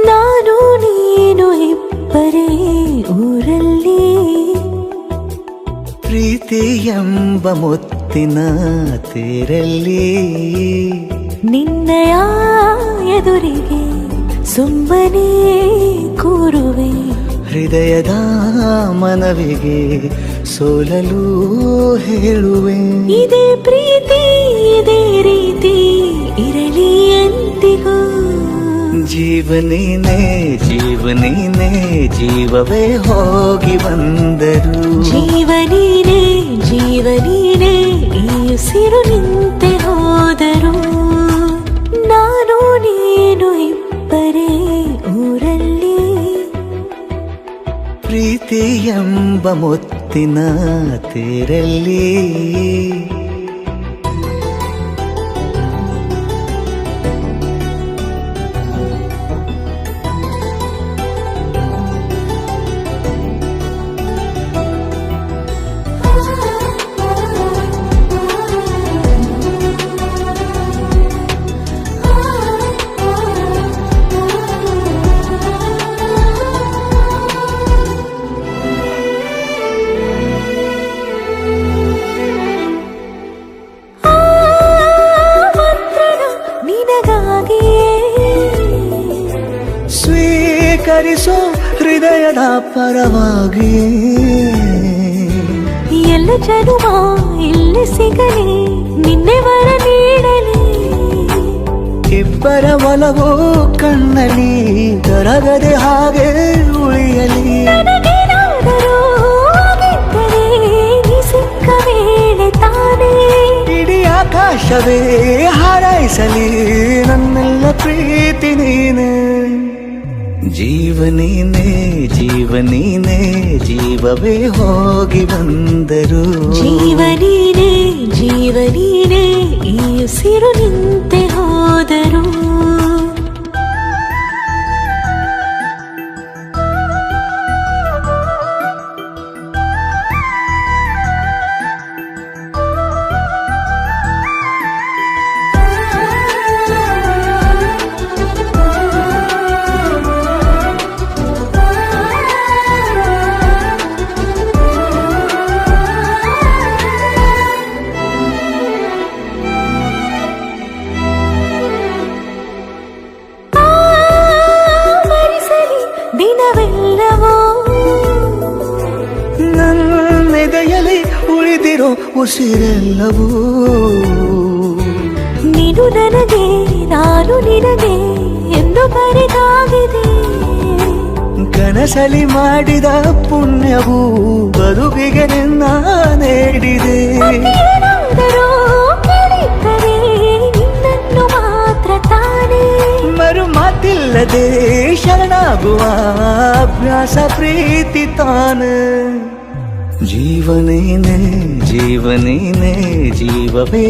ನಾನು ನೀನು ಇಬ್ಬರೇ ಊರಲ್ಲಿ, ಪ್ರೀತಿ ಎಂಬ ಮುತ್ತಿನ ತೇರಲ್ಲಿ ನಿನ್ನಯ ಎದುರಿಗೆ ಸುಮ್ಮನೆ ಕೂರುವೆ. ಹೃದಯದ ಮನವಿಗೆ ಸೋಲಲು ಹೇಳುವೆ. ಇದೇ ಪ್ರೀತಿ ಇದೇ ರೀತಿ ಇರಲಿ ಎಂದಿಗೂ. ಜೀವನೇನೆ ಜೀವನೇನೆ ಜೀವವೇ ಹೋಗಿ ಬಂದರು. ಜೀವನೀನೇ ಜೀವನೀನೇ ಈ ಉಸಿರು ನಿಂತೆ ಹೋದರು. ನಾನು ನೀನು ಇಬ್ಬರೇ ಊರಲ್ಲಿ, ಪ್ರೀತಿ ಎಂಬ ಮುತ್ತಿನ ತೇರಲ್ಲಿ ಸ್ವೀಕರಿಸೋ ಹೃದಯದ ಪರವಾಗಿ. ಎಲ್ಲ ಜನುಮ ಇಲ್ಲಿ ಸಿಗಲಿ, ನಿನ್ನೆ ವರ ನೀಡಲಿ. ಇಬ್ಬರ ಒಲವು ಕಣ್ಣಲ್ಲಿ ಕರಗದೆ ಹಾಗೆ ಉಳಿಯಲಿ. ನನಗೇನಾದರೂ ಆಗಿದ್ದರೆ ನೀ ಸಿಕ್ಕ ವೇಳೆ ತಾನೇ ಇಡೀ ಆಕಾಶವೇ ಹಾರೈಸಲಿ ನನ್ನೆಲ್ಲ ಪ್ರೀತಿ ನೀನೆ. ಜೀವನೀನೇ ಜೀವನೀನೇ ಜೀವವೇ ಹೋಗಿ ಬಂದರು. ಜೀವನೀನೇ ಜೀವನೀನೇ ಈ ಉಸಿರು ನಿಂತೆ ಹೋದರು. ದಿನವೆಲ್ಲವೋ ನನ್ನೆದೆಯಲ್ಲಿ ಉಳಿದಿರೋ ಉಸಿರೆಲ್ಲವೂ ನೀನು ನನಗೆ ನಾನು ನಿನಗೆ ಎಂದು ಬರೆದಾಗಿದೆ. ಕನಸಲಿ ಮಾಡಿದ ಪುಣ್ಯವು ಬದುಕಿಗೆ ನಿನ್ನ ನೀಡಿದೆ. ಏನಾದರೂ ಕೇಳಿದ್ದರೆ ನಿನ್ನನ್ನು ಮಾತ್ರ ತಾನೇ. ಮರು ಮಾತಿಲ್ಲದೆ ಶರಣಾಗುವ ಅಭ್ಯಾಸ ಪ್ರೀತಿ ತಾನೆ. ಜೀವನೇನೆ ಜೀವನೇನೆ ಜೀವವೇ